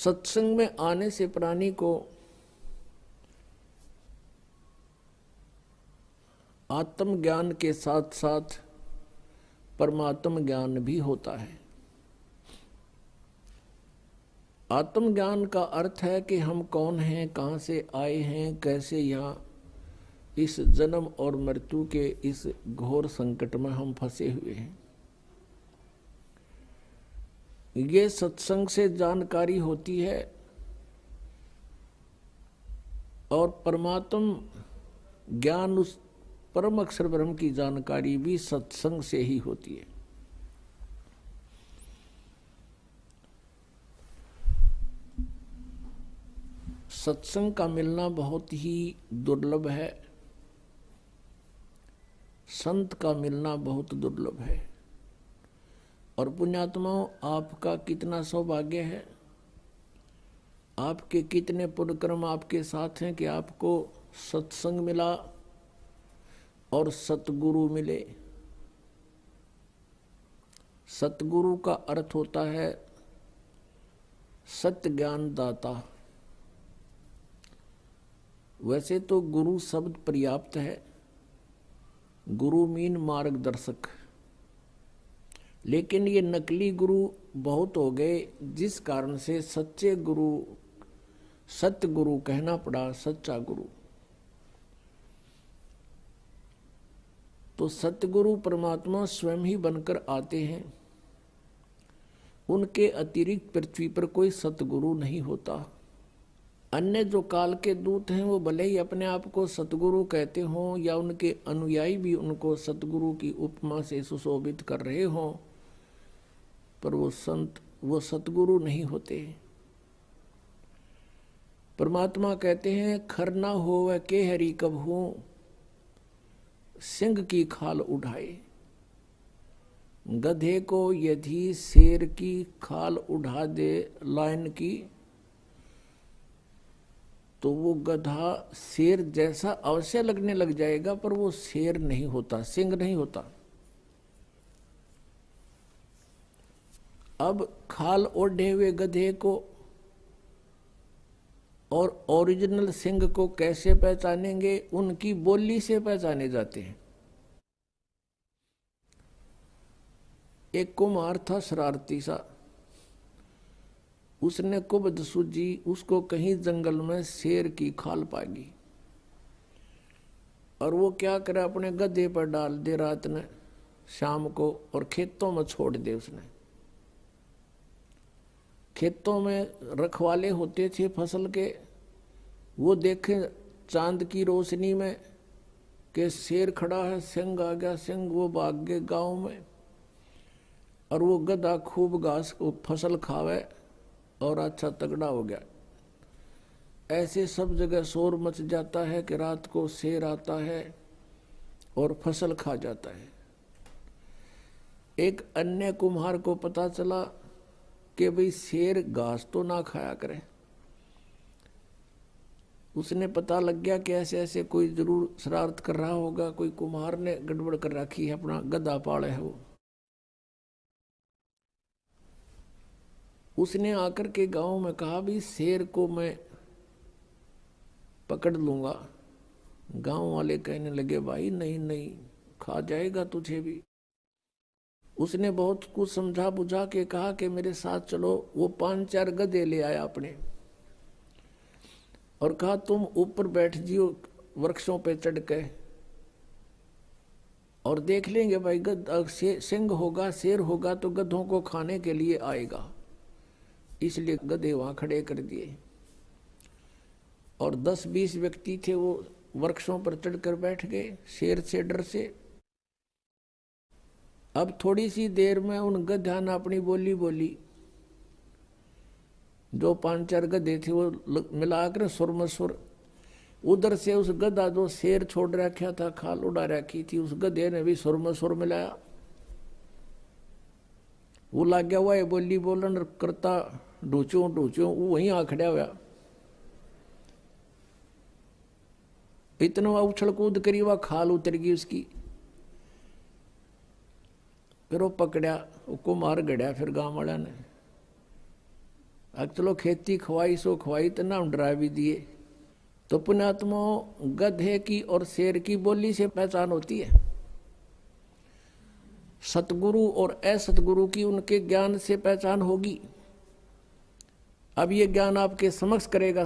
सत्संग में आने से प्राणी को आत्मज्ञान के साथ साथ परमात्म ज्ञान भी होता है। आत्मज्ञान का अर्थ है कि हम कौन हैं, कहाँ से आए हैं, कैसे यहाँ इस जन्म और मृत्यु के इस घोर संकट में हम फंसे हुए हैं। ये सत्संग से जानकारी होती है और परमात्म ज्ञान, उस परम अक्षर ब्रह्म की जानकारी भी सत्संग से ही होती है। सत्संग का मिलना बहुत ही दुर्लभ है, संत का मिलना बहुत दुर्लभ है। और पुण्यात्माओं, आपका कितना सौभाग्य है, आपके कितने पुण्यकर्म आपके साथ हैं कि आपको सत्संग मिला और सतगुरु मिले। सतगुरु का अर्थ होता है सत्य ज्ञान दाता। वैसे तो गुरु शब्द पर्याप्त है, गुरु मीन मार्गदर्शक, लेकिन ये नकली गुरु बहुत हो गए, जिस कारण से सच्चे गुरु, सत्य गुरु कहना पड़ा, सच्चा गुरु। तो सतगुरु परमात्मा स्वयं ही बनकर आते हैं, उनके अतिरिक्त पृथ्वी पर कोई सतगुरु नहीं होता। अन्य जो काल के दूत हैं वो भले ही अपने आप को सतगुरु कहते हों या उनके अनुयायी भी उनको सतगुरु की उपमा से सुशोभित कर रहे हों, पर वो संत, वो सतगुरु नहीं होते। परमात्मा कहते हैं खर ना हो वह के हरि कब हो, सिंह की खाल उठाए। गधे को यदि शेर की खाल उठा दे लाइन की, तो वो गधा शेर जैसा अवश्य लगने लग जाएगा, पर वो शेर नहीं होता, सिंह नहीं होता। अब खाल ओढ़े हुए गधे को और ओरिजिनल सिंह को कैसे पहचानेंगे? उनकी बोली से पहचाने जाते हैं। एक कुम्हार था शरारती सा, उसने कुबद सूझी, उसको कहीं जंगल में शेर की खाल पागी और वो क्या करे, अपने गधे पर डाल दे रात ने, शाम को, और खेतों में छोड़ दे। उसने खेतों में रखवाले होते थे फसल के, वो देखे चांद की रोशनी में कि शेर खड़ा है, सिंह आ गया, सिंह, वो भाग गए गांव में, और वो गधा खूब घास को फसल खावे और अच्छा तगड़ा हो गया। ऐसे सब जगह शोर मच जाता है कि रात को शेर आता है और फसल खा जाता है। एक अन्य कुम्हार को पता चला कि भाई शेर घास तो ना खाया करे। उसने पता लग गया कि ऐसे ऐसे कोई जरूर शरारत कर रहा होगा, कोई कुम्हार ने गड़बड़ कर रखी है, अपना गधा पाले है वो। उसने आकर के गांव में कहा भी शेर को मैं पकड़ लूंगा। गांव वाले कहने लगे भाई नहीं नहीं, खा जाएगा तुझे भी। उसने बहुत कुछ समझा बुझा के कहा कि मेरे साथ चलो। वो 5-4 गधे ले आया अपने और कहा तुम ऊपर बैठ जियो वृक्षों पे चढ़ के, और देख लेंगे भाई गधा सिंह होगा, शेर होगा तो गधों को खाने के लिए आएगा। इसलिए गधे वहां खड़े कर दिए और 10-20 व्यक्ति थे, वो वृक्षों पर चढ़कर बैठ गए शेर से डर से। अब थोड़ी सी देर में उन गधा ने अपनी बोली बोली। जो 5-4 गधे थे वो मिलाकर सुर में सुर, उधर से उस गधा जो शेर छोड़ रखा था, खाल उड़ा रखी थी, उस गधे ने भी सुर में सुर मिलाया। वो लग गया हुआ बोली बोलन करता, ढूंचू ढूंचू, वो वहीं आ खड़ा हुआ। इतना उछल कूद करी, वह खाल उतर गई उसकी। फिर वो पकड़ा, उसको मार गड़िया। फिर गांव वाला ने अब चलो खेती खवाई सो खवाई तो नाम डरा भी दिए। तो पुण्यात्मा गधे की और शेर की बोली से पहचान होती है, सतगुरु और असतगुरु की उनके ज्ञान से पहचान होगी। अब ये ज्ञान आपके समक्ष करेगा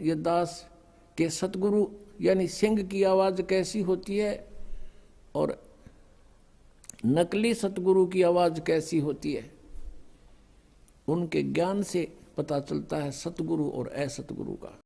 ये दास के सतगुरु यानी सिंह की आवाज कैसी होती है और नकली सतगुरु की आवाज कैसी होती है। उनके ज्ञान से पता चलता है सतगुरु और असतगुरु का।